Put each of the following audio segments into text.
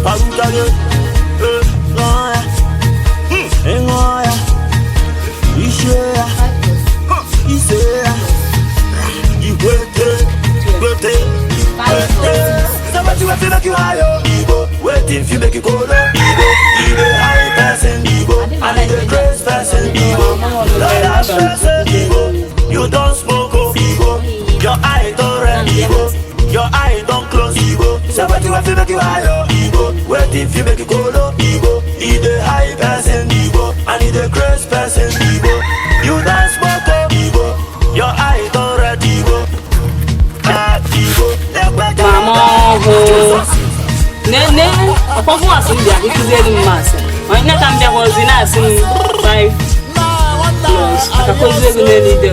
Faruka, waiting if you make it go low, you the high person, and the grace person, Lord have mercy, you don't smoke, your eye don't red, your eye don't close, somebody want to make you higher, waiting if you make it go low, you the high person, and the grace person, you don't smoke, your eye don't red, Nene, apa pun asing dia itu jadi masa. Makanya kan dia kalau zina asing 5 years. Aku juga nene dia.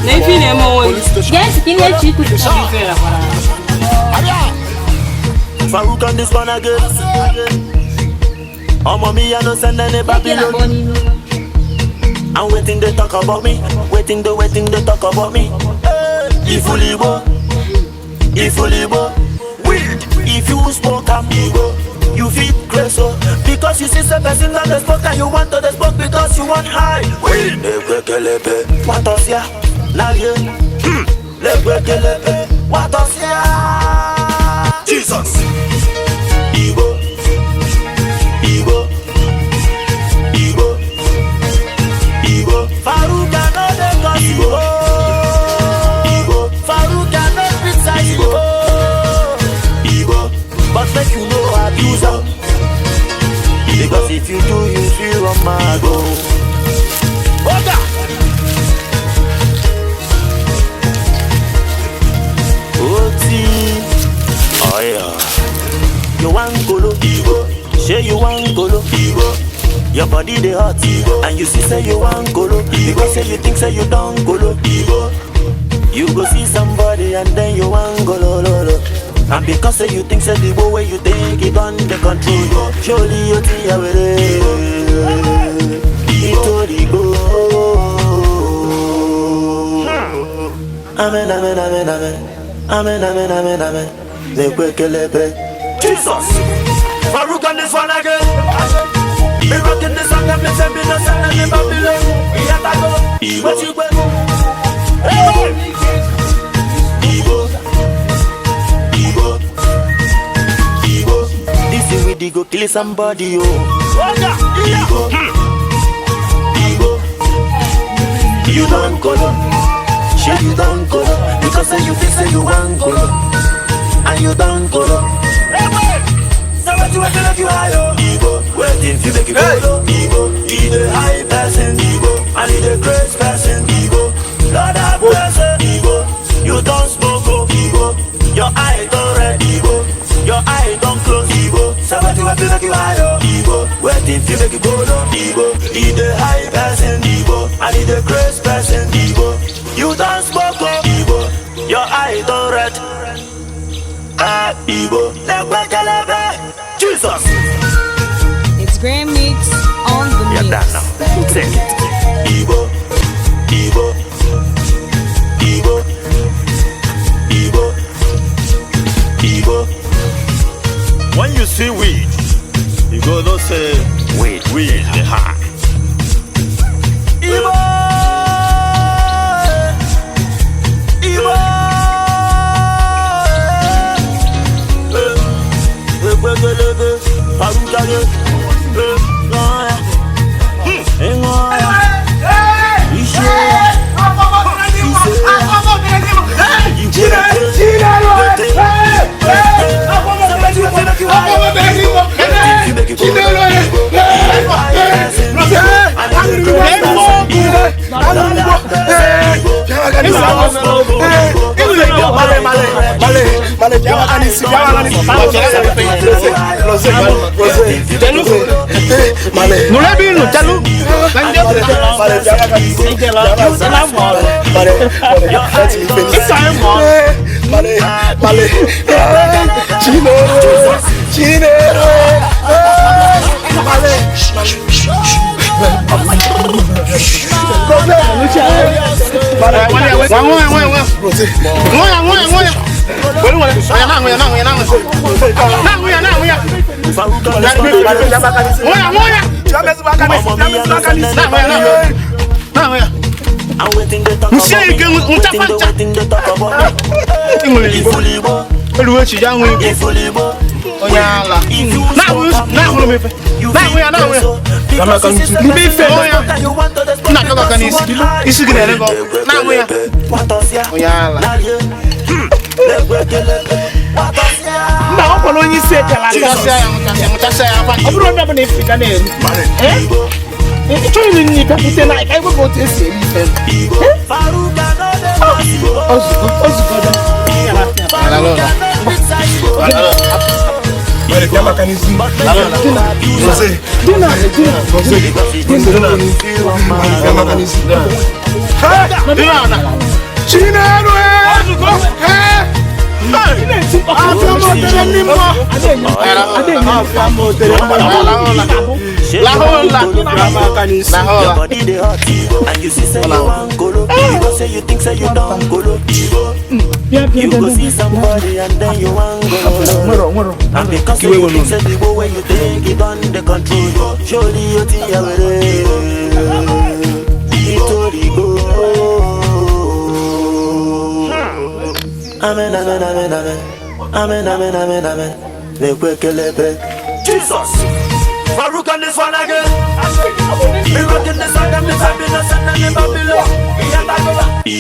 Nene fini mau. Yes, kini ciku. Faruka this one again. Oh mommy, I no send any Babylon. I'm waiting they talk about me. Waiting they talk about me. Ifulibo. If you smoke and you feel crazy because you see some person that the smoke and you want to the smoke because you want high. What else ya? Naye. What else ya? Jesus. Igbo. Faruka no de Igbo. Faruka no pizza Igbo. But make you know I do so. Because if you do, you feel on my go. Oga! Oti. Oh yeah. You want golo, say you want golo, your body they hot, and you see say you want golo, because say you think say you don't golo, you go see somebody and then you want golo, and because say you think say the way you take it on the control, surely you think I will it go. Amen, amen, amen, amen. Amen, amen, amen, amen. Jesus! Faruka on this one again. Be rocking this song and me say be no song and never below. We have to go. What you go? Hey! This is with the go kill somebody, oh. You don't go, shit you don't go, because say you think say you want go, and you don't go. Somebody want to make you higher, waiting to make you go. He the high person, and he the grace person, Lord have mercy, you don't smoke, your eye don't red, your eye don't close, somebody want to make you higher, waiting to make you go low, he the high person, and he the grace person, you don't smoke, your eye don't red, Jesus. It's Grand Mix on the mix. You're done now. Take it. Igbo. When you see weed, you go don't say weed the high. Igbo. You go see somebody and then you want go. And because you think say the way you think it on the control. Surely you think you're ready. Go. Amen, amen, amen, amen. Amen, amen, amen, amen. Jesus! Farouk on this one again. We rockin' the song and the fabulous and the Babylon.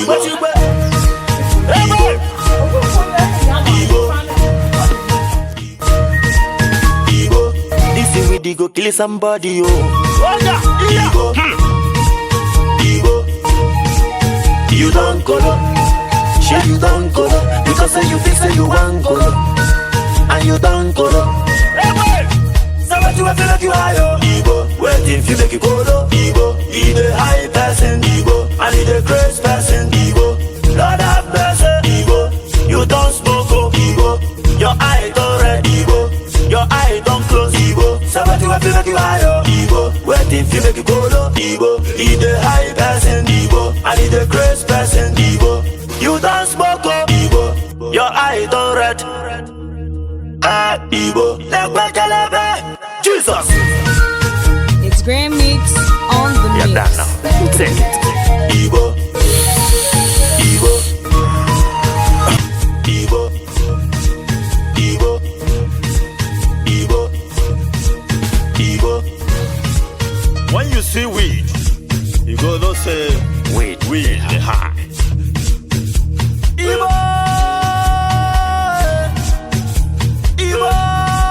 What you wear? Ego. This is with go kill somebody, oh. Ego. You don't go. Sure you don't go. Because say you think say you want go. And you don't go. So what you feel like you are, yo? Ego. Waiting if you make it go, Ego. He the high person, Ego. And he the crazy person, Ego. Lord have mercy, Ego. You don't smoke, Ego. Your eye don't red, Ego. Your eye don't close, Ego. So what you feel like you are, yo? Ego. Waiting if you make it go, Ego. He the high person, Ego. And he the crazy person, Ego. You don't smoke, Ego. Your eye don't red. Ego. Jesus. It's Grand Mix on the mix. You're done now. Take it. Ego. Ego. Ego. Ego. Ego. Ego. When you see weed, you go don't say weed the high. Ego. Ego.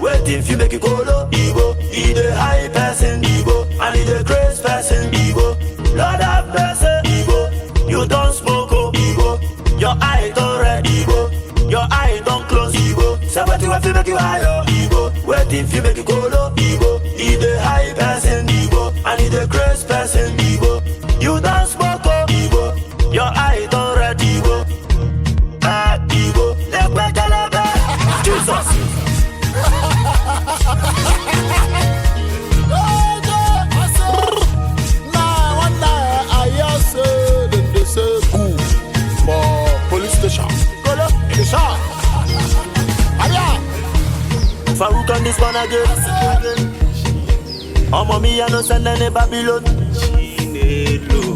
Waiting if you make it go, Ego. He the high person, Ego. And he the crazy person, Ego. Lord have mercy, Ego. You don't smoke, Ego. Your eye don't red, Ego. Your eye don't close, Ego. So what you have to make you higher, Ego. Waiting if you make it go, Ego. He the high person, Ego. And he the crazy person, Ego. You don't smoke, Ego. Your eye don't red, Ego. Ego. Jesus. Farouk on this one again. Oh, mommy, I no send any Babylon.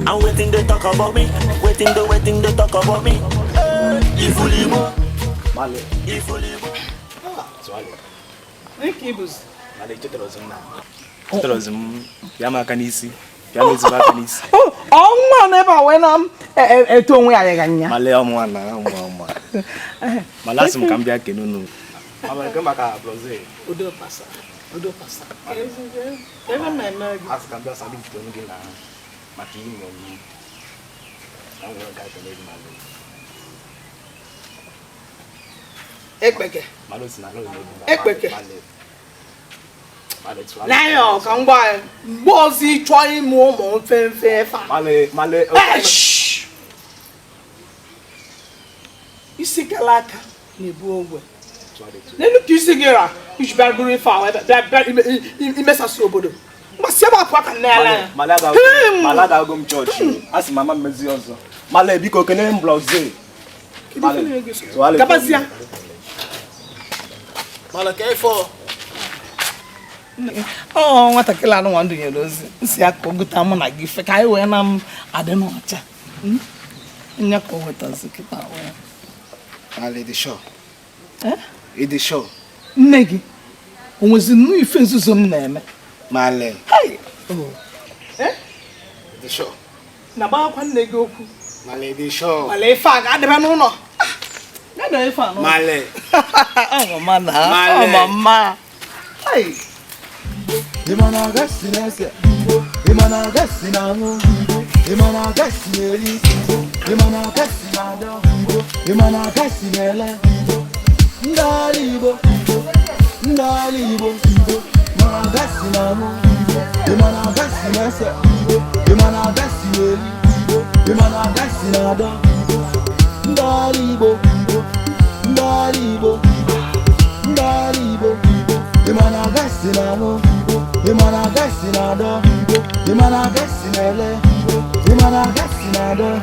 I'm waiting they talk about me. Waiting they talk about me. Ifulimo. Male. Ifulimo. Swale. Ekibus. Male Tetrozum. Yama kanisi. Yama kanisi. Oh, man, never when I'm a tongue where I can. Male omwana. Malasum cambia kenunu. I'm come back a brose. Udo passa. Never man, ask Cambia Sabi to Ngila. Makin on I'm going to get to make my Ekbeke. Malus na Ekbeke. Now, come by. Was he trying more fair? Male. Akalaka na-ebu ogwe. N'elu ka isi gị ra iji bịa gụrụ ife ahụ imesasị obodo. Mmasị ebe akwa ka nne ya ya. Malaga agụ m chọọchị. Asị mama mmezi ọzọ. Mala biko kenere m blọzie. Gabazia. Mala ka ifo. Oh, nwatakịrị anụ nwa ndụ nyere ozi. Nsi ya ka oguta mụ na gị ife ka anyị wee na m adị n'ọcha. Nya ka o wetazi kịta wee. Mala ịdị sure. Ịdị sure. Nne gị o nwezi nnụ ife nzuzo m na-eme. Mala. Ịdị sure. Na gbakwa nne gị okwu. Mala ịdị sure. Mala ife a ga-adịba n'ụlọ. Gada ife a n'ụlọ. Mala. Ọ mama na. Ọ mama. Imana gasi nese, imana gasi nanu, imana gasi neri, imana gasi nado, imana gasi nele. Ndalibo, ndalibo, imana gasi nanu, imana gasi nese, imana gasi neri, imana gasi nado. Ndalibo, ndalibo, ndalibo, imana gasi nanu. Imana gasi nado, imana gasi nele, imana gasi nado.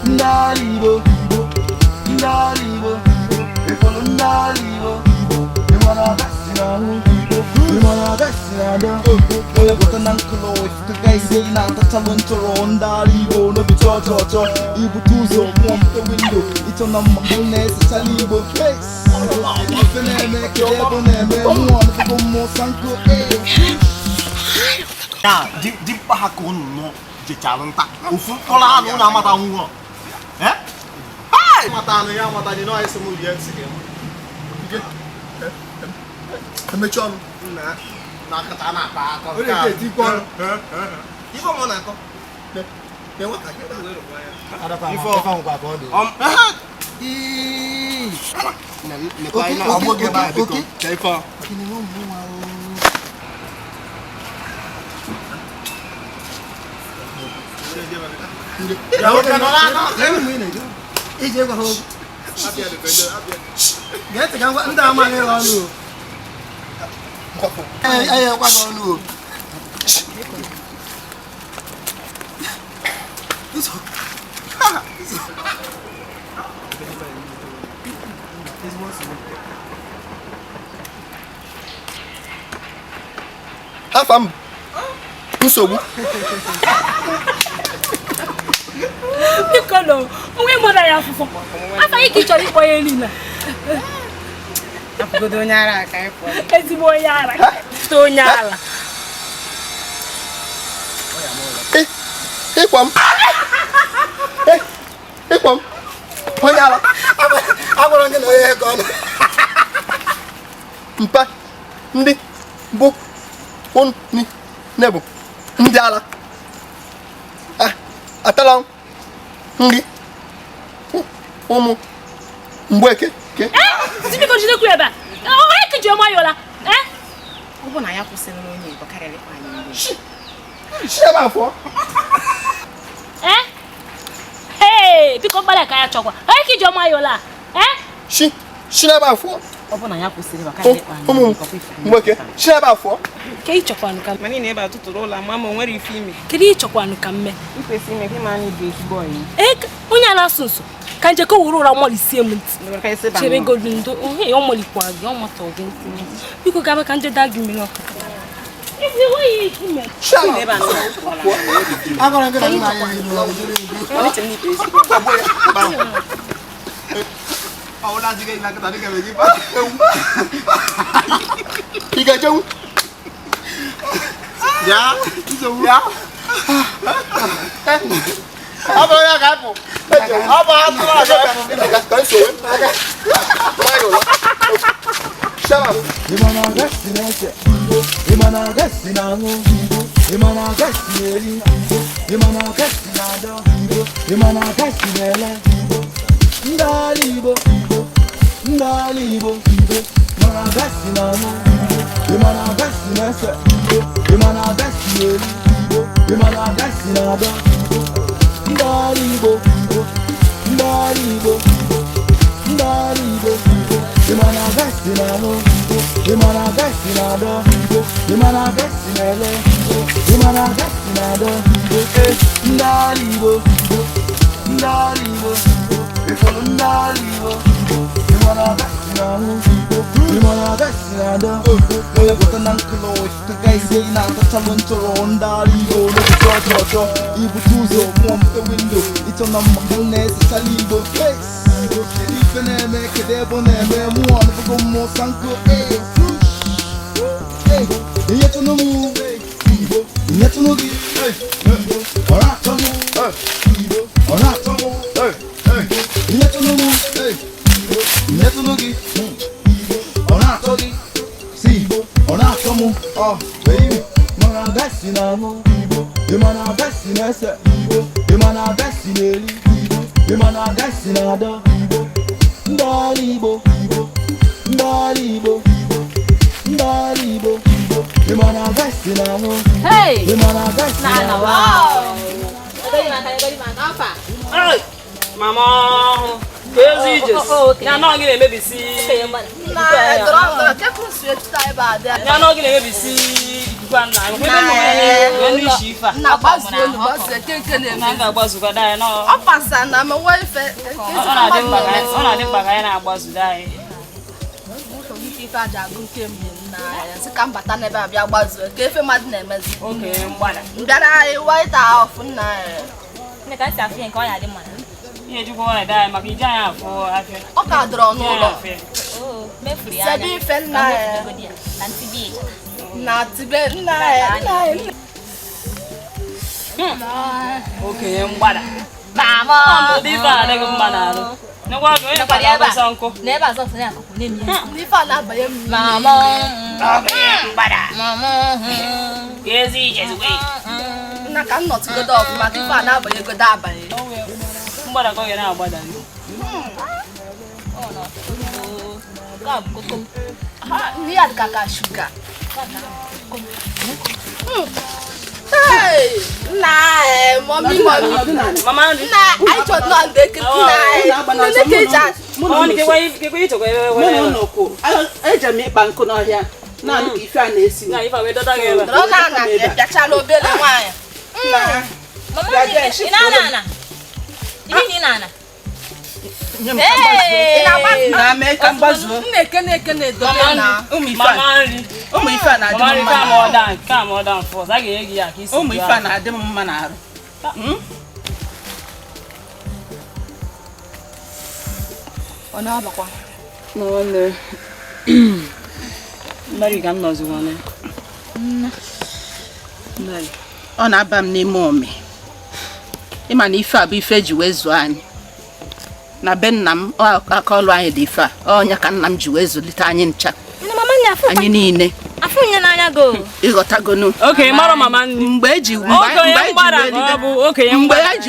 Ndalibo, ndalibo, ifolo ndalibo. Imana gasi nanu, imana gasi nado. Oya bota nankulo, ifika gaisi na tachalontoro. Ndalibo, no be cho. Ibu tuzo, mom the window. Ito na mahone sa chalibo. Ifeneme kebo neme, mwana fuko mo sanko. Ya, di pahakun no je calonta. Ufu kola anu na mata ungo. Hai! Mata anu ya mata ni no ai semu dia sike. Ike. Emechon na kata na pa ko. Ore ke ti kon. Ifo mo na ko. Ne wa ka ke da lo wa ya. Ada pa. Ifo fa ngwa ko do. Ne ko ai na omo ge ba bi ko. Ke ifo. Kini mo mo wa. Ya udah nolak, saya mau ini. Ije gua ho. Abi ada benda, abi. Dia tegang gua entar mana lalu. Ayo gua lalu. Afam. Nsogbu. Bikolo, onwe mọda ya afụfụ. Afa ike chọrọ ịkpọ ya niile. Apụgodo onye ara aka ịkpọ. Ezigbo onye ara. To onye ala. Ịkwam. Ịkwam. Onye ala. Agwara gị na onye ego ọnụ. Mpa ndị bụ ni nebo ndị ala. Atala nri ụmụ mgbeke ke Simi ko jide ku eba. O e ki jo mayola. Ọ bụ na ya kwụsịrị onye Igbo karịrị kwa anyị. Sheba afọ. Hey, biko gbala ka ya chọkwa. O e ki jo mayola. Sheba afọ. Ọ bụ na ya kwụsịrị kwa karịrị kwa anyị. Ụmụ mgbeke sheba afọ. Ke ị chọkwanụ ka Mani na ebe atụtụrụ ụlọ ma o nwere ife ime. kedu ị chọkwanụ ka mme? Ikwesị ime ka ma anyị bụ ezigbo anyị. Onye ala asụsụ ka nje ko wuru ụra mọlisie m ntị. Ndụrụ ka isi ba. Chere godu ndo. Ọ mọlikwa gị, ọ mata oge ntị. Biko gaba ka nje da gị mmiri ọkụ. Ezi oyi ime. Shama ebe anọ. Agwara gị na nna anyị nọ. Ọ dị n'ipe ezigbo. Ahora sí que hay la que tiene que venir para y que yo ya apa ya kamu apa kan so Shama Imana gasi nese, imana gasi nanu, imana gasi neri, imana gasi nado, imana gasi nele. Ndalibo, ndalibo, imana gasi nanu, imana gasi nese, imana gasi neri, imana gasi nado. Ndalibo, ndalibo, ndalibo imana gasi nalo imana gasi nado imana gasi nele imana gasi nado ndalibo ifolo ndalibo imana gasi nalo imana gasi nado oya gota nanklo to guys na to talent to ndalibo no to ibu tuzo mom the window it's on the goodness salibo face ifeneme kedebo neme mu on go mo sanko yetu no mu yetu no gi ora tomu ora tomu yetu no mu yetu no gi ora togi si ora tomu oh baby mana gasi na mo imana gasi na se imana gasi neli imana gasi na do ndalibo imana gasi na mo Hey! imana gasi na do Hey! Mama, crazy just. Ya no gị na-emebisi. Ya no gị na-emebisi ikuku nna. Ebe ndị isi ife a. Na ga-agbazukwa da no. Ọ pasa na me wa ife. Ọ na-adị mkpa ka anyị na-agbazu da anyị. Ife aja agụ nke m na ya sị ka mbata n'ebe abịa gbazuo ka efe mmadụ na-emezi. Oke mgbada. Mbịara anyị white off nna ya. Nne ka si afọ nke ọ ya dị mma. Ihe jikwa ọ na-ede anyị maka ije anyị afọ afịa. Ọ ka dọrọ n'ụlọ. Oh, mefuru ya. Sebe ife nna ya. Na ntibi. Na tibe nna ya. Oke mgbada. Mama. Ọ dị ife adịghị mma n'arụ. Nekwa ọgụ onye kwa na-agbasa nkụ. N'ebe azọ sọ ya akụkụ na-emi. Ife a na-abanye m. Mama. Oke mgbada. Mama. Ezi ije zugbe. Nna ka m nọtụgodo ọfụma ka ife a na-abanye godo abanye. Mgbada ka ọ ga na-agbada. Nri ya dịka ka shuga. Hey! Nna mommy. Mama nri. Nna anyị chọrọ nọ ndị ekiri nna ndị keja. Ọ dị kekwa ịchọkwa ebe Mụ na ụnọkụ eje m ịkpa nkụ n'ọhịa naanị ka ife a na-esi na ife wee dọta gị ebe. Dọrọ na na bịachala obere nwaanyị. Mama, ị na-ana. Ihe ni na-ana. na mee ka mgbazuo Nna-ekene dọrọ na. Mama nri. ụmụ ife a na-adị Mama m nri mma ka ma ọ dan fọs. A ga-enye gị ya ka isi. ụmụ ife a na-adị m mma n'arụ Ọ na-abakwa. N'ọnụ. Mmeri ka m nọzi nwanne. Mmeri. ọ na-aba m n'ime ome ịma na ife a bụ ife ji wee zụọ anyị na be nna m aka ọlụ anyị dị ife a ọnya ka nna m ji wee zụlite anyị ncha Mama nya afọ. anyị niile Afọ nya n'anya go. ịghọtagonu Oke mara mama nri. mgbe eji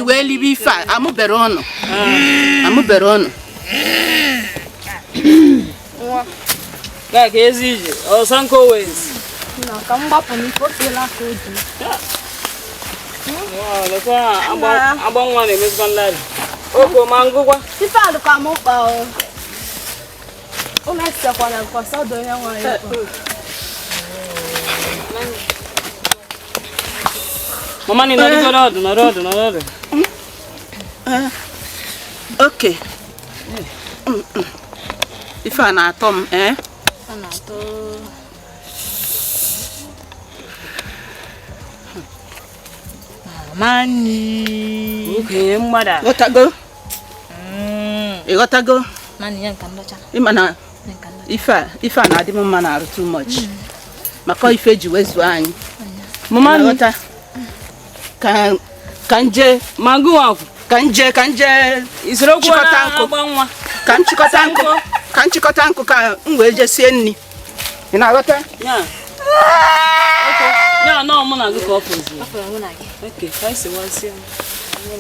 wee libe ife a amụbere ọnụ Ga ka ezi ije. Ọsanko wezi. Na ka m gbapụ n'ife ofela ka o ji. Lekwa agba nwa na-emezikwa nlarị. Oko ma ngụkwa. Ife a dịkwa m mkpa o. Ụlọ esekwala nke ọsọ dị onye nwaanyị. Mama ni nọrọ ọdụ. oke ife a na-atọ m Ọ na-atọ. Mama ni. Oke mgbada. ịghọtago Mani ya nka ndocha. ịma na Nka ndocha. ife a na-adị m mma n'arụ too much maka ife ji wee zụọ anyị Mama ni. nghọta ka nje Magụ akwu. ka nje Isoro okwu chịkọta na nkụ agba nwa. ka m chịkọta nkụ ka m wee je sie nri ị na-aghọta Ya. Ya no mụ na gị ka ọ fọzi. Afọ ya na gị. Oke, ka isi wasị.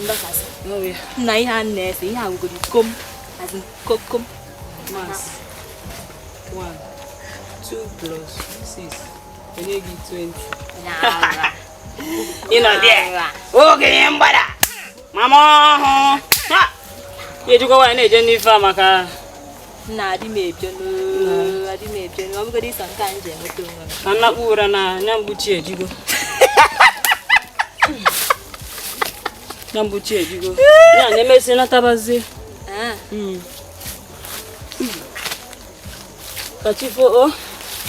Ndakasị. Oh ya. Na ihe a na-ese ihe a ngodi kom. Azin kom. Mas. 1 2 plus 6. Enye gị 20. Ya. Ịnọ dị. Oge mgbada. Mama ọhụ. Ha. Ejikwa wanyị na-eje n'ife a maka Na di mepe no. Adi mepe no. Obi go di san kan je moto no. Ana ura na nyambuchi ejigo. Nyambuchi ejigo. Ya nemesi na tabazi. Kachifo o.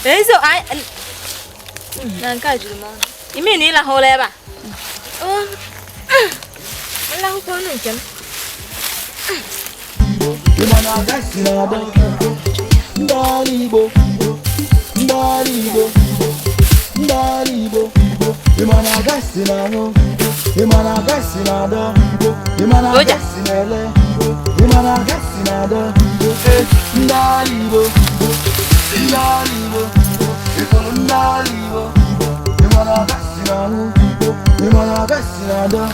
Ezo ai na nka juru mo. Imi ni la hole ba. Oh. La ho ko no nkem. Imana gasinado ndalibo ndalibo ndalibo imana gasinado imana gasinado imana gasinele imana gasinado ndalibo ndalibo ndalibo imana gasinado imana gasinado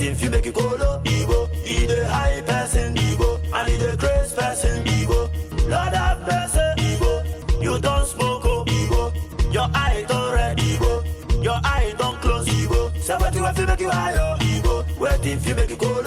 If you make it cold, Igbo, he the high person, Igbo, and he the grace person, Igbo. Lord have mercy, Igbo. You don't smoke, oh, Igbo. Your eye don't red, Igbo. Your eye don't close, Igbo. So what you have to make you high, Igbo. Wait if you make it cold.